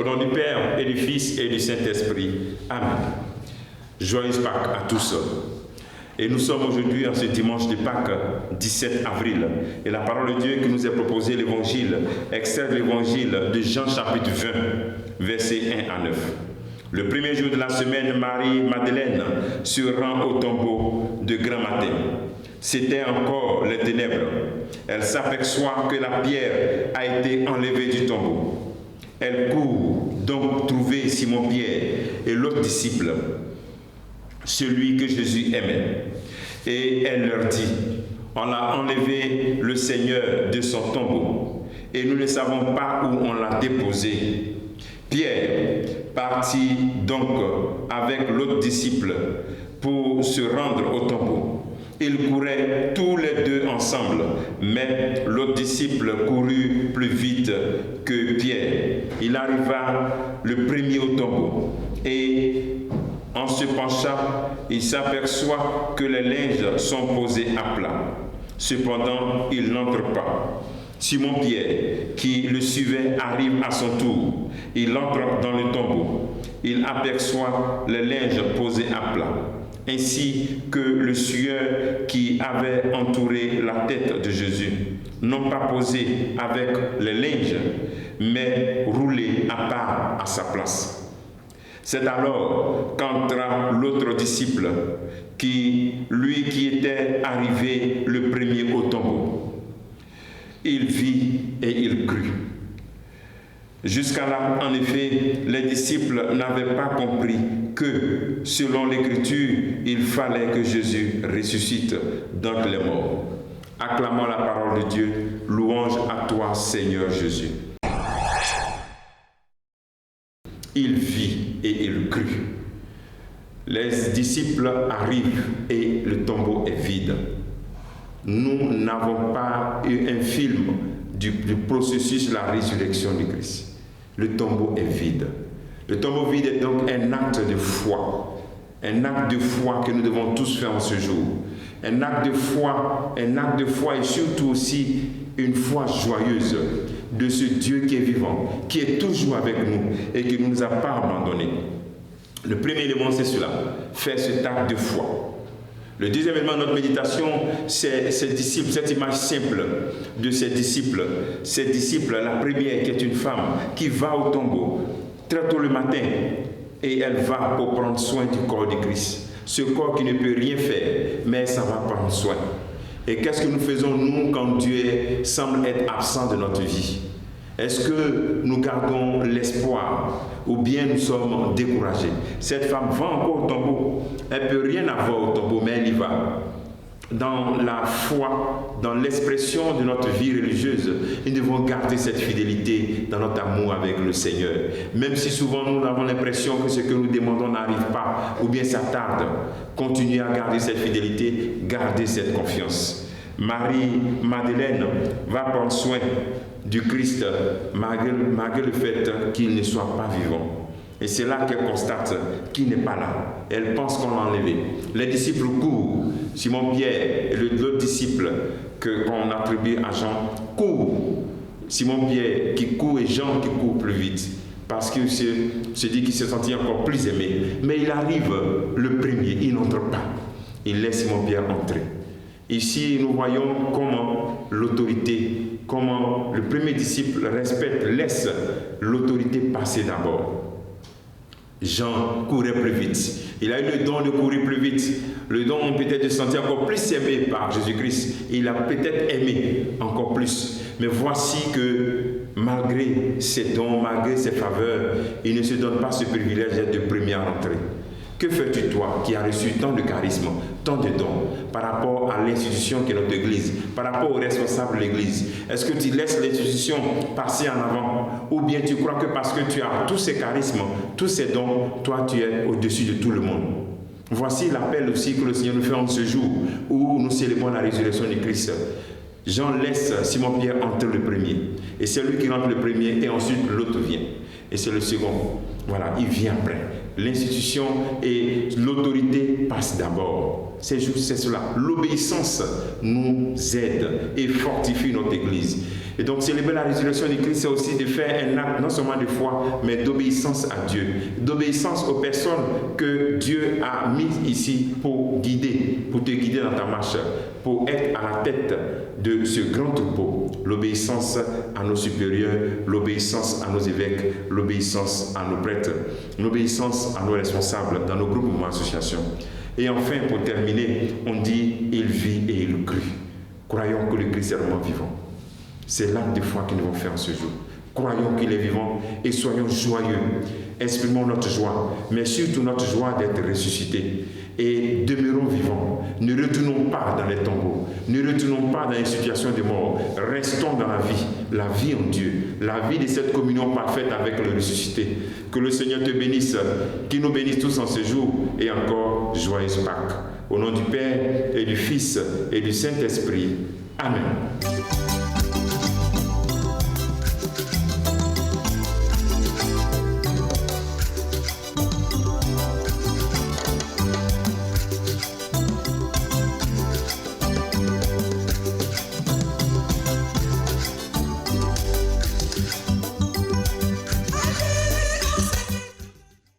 Au nom du Père et du Fils et du Saint-Esprit. Amen. Joyeuse Pâques à tous. Et nous sommes aujourd'hui en ce dimanche de Pâques, 17 avril. Et la parole de Dieu qui nous est proposée, l'évangile, extrait de l'évangile de Jean chapitre 20, versets 1 à 9. Le premier jour de la semaine, Marie-Madeleine se rend au tombeau de grand matin. C'était encore les ténèbres. Elle s'aperçoit que la pierre a été enlevée du tombeau. Elle court donc trouver Simon-Pierre et l'autre disciple, celui que Jésus aimait. Et elle leur dit, on a enlevé le Seigneur de son tombeau et nous ne savons pas où on l'a déposé. Pierre partit donc avec l'autre disciple pour se rendre au tombeau. Ils couraient tous les deux ensemble, mais l'autre disciple courut plus vite que Pierre. Il arriva le premier au tombeau et en se penchant, il s'aperçoit que les linges sont posés à plat. Cependant, il n'entre pas. Simon-Pierre, qui le suivait, arrive à son tour. Il entre dans le tombeau. Il aperçoit les linges posés à plat, ainsi que le sueur qui avait entouré la tête de Jésus, non pas posé avec les linges, mais roulé à part à sa place. C'est alors qu'entra l'autre disciple, qui était arrivé le premier au tombeau. Il vit et il crut. Jusqu'à là, en effet, les disciples n'avaient pas compris que, selon l'Écriture, il fallait que Jésus ressuscite d'entre les morts. Acclamons la parole de Dieu. Louange à toi, Seigneur Jésus. Il vit et il crut. Les disciples arrivent et le tombeau est vide. Nous n'avons pas eu un film du processus de la résurrection du Christ. Le tombeau est vide. Le tombeau vide est donc un acte de foi. Un acte de foi que nous devons tous faire en ce jour. Un acte de foi et surtout aussi une foi joyeuse de ce Dieu qui est vivant, qui est toujours avec nous et qui ne nous a pas abandonnés. Le premier élément, c'est cela, faire cet acte de foi. Le deuxième élément de notre méditation, c'est ces disciples, cette image simple de ces disciples. Ces disciples, la première qui est une femme qui va au tombeau très tôt le matin et elle va pour prendre soin du corps de Christ. Ce corps qui ne peut rien faire, mais ça va prendre soin. Et qu'est-ce que nous faisons, nous, quand Dieu semble être absent de notre vie? Est-ce que nous gardons l'espoir ou bien nous sommes découragés? Cette femme va encore au tombeau. Elle ne peut rien avoir au tombeau, mais elle y va. Dans la foi, dans l'expression de notre vie religieuse, nous devons garder cette fidélité dans notre amour avec le Seigneur. Même si souvent nous avons l'impression que ce que nous demandons n'arrive pas, ou bien ça tarde, continuez à garder cette fidélité, garder cette confiance. Marie-Madeleine va prendre soin du Christ malgré le fait qu'il ne soit pas vivant. Et c'est là qu'elle constate qu'il n'est pas là. Elle pense qu'on l'a enlevé. Les disciples courent. Simon-Pierre et l'autre disciple qu'on attribue à Jean courent. Simon-Pierre qui court et Jean qui court plus vite. Parce qu'il se dit qu'il se sentit encore plus aimé. Mais il arrive le premier, il n'entre pas. Il laisse Simon-Pierre entrer. Ici, nous voyons comment l'autorité, comment le premier disciple laisse l'autorité passer d'abord. Jean courait plus vite. Il a eu le don de courir plus vite. Le don peut-être de se sentir encore plus aimé par Jésus-Christ. Il a peut-être aimé encore plus. Mais voici que malgré ses dons, malgré ses faveurs, il ne se donne pas ce privilège d'être le premier à rentrer. Que fais-tu toi qui as reçu tant de charisme, tant de dons par rapport à l'institution qui est notre Église, par rapport aux responsables de l'Église? Est-ce que tu laisses l'institution passer en avant ou bien tu crois que parce que tu as tous ces charismes, tous ces dons, toi tu es au-dessus de tout le monde? Voici l'appel aussi que le Seigneur nous fait en ce jour où nous célébrons la résurrection du Christ. Jean laisse Simon-Pierre entrer le premier. Et c'est lui qui rentre le premier et ensuite l'autre vient. Et c'est le second. Voilà, il vient après. L'institution et l'autorité passent d'abord. C'est cela. L'obéissance nous aide et fortifie notre Église. Et donc célébrer la résurrection du Christ, c'est aussi de faire un acte non seulement de foi, mais d'obéissance à Dieu, d'obéissance aux personnes que Dieu a mises ici pour guider, pour te guider dans ta marche, pour être à la tête de ce grand troupeau. L'obéissance à nos supérieurs, l'obéissance à nos évêques, l'obéissance à nos prêtres, l'obéissance à nos responsables dans nos groupes ou associations. Et enfin, pour terminer, on dit « il vit et il crut ». Croyons que le Christ est vraiment vivant. C'est l'acte de foi que nous devons faire ce jour. Croyons qu'il est vivant et soyons joyeux. Exprimons notre joie, mais surtout notre joie d'être ressuscité. Et demeurons vivants. Ne retournons pas dans les tombeaux. Ne retournons pas dans une situation de mort. Restons dans la vie en Dieu, la vie de cette communion parfaite avec le ressuscité. Que le Seigneur te bénisse, qu'il nous bénisse tous en ce jour et encore joyeuse Pâques. Au nom du Père et du Fils et du Saint-Esprit. Amen.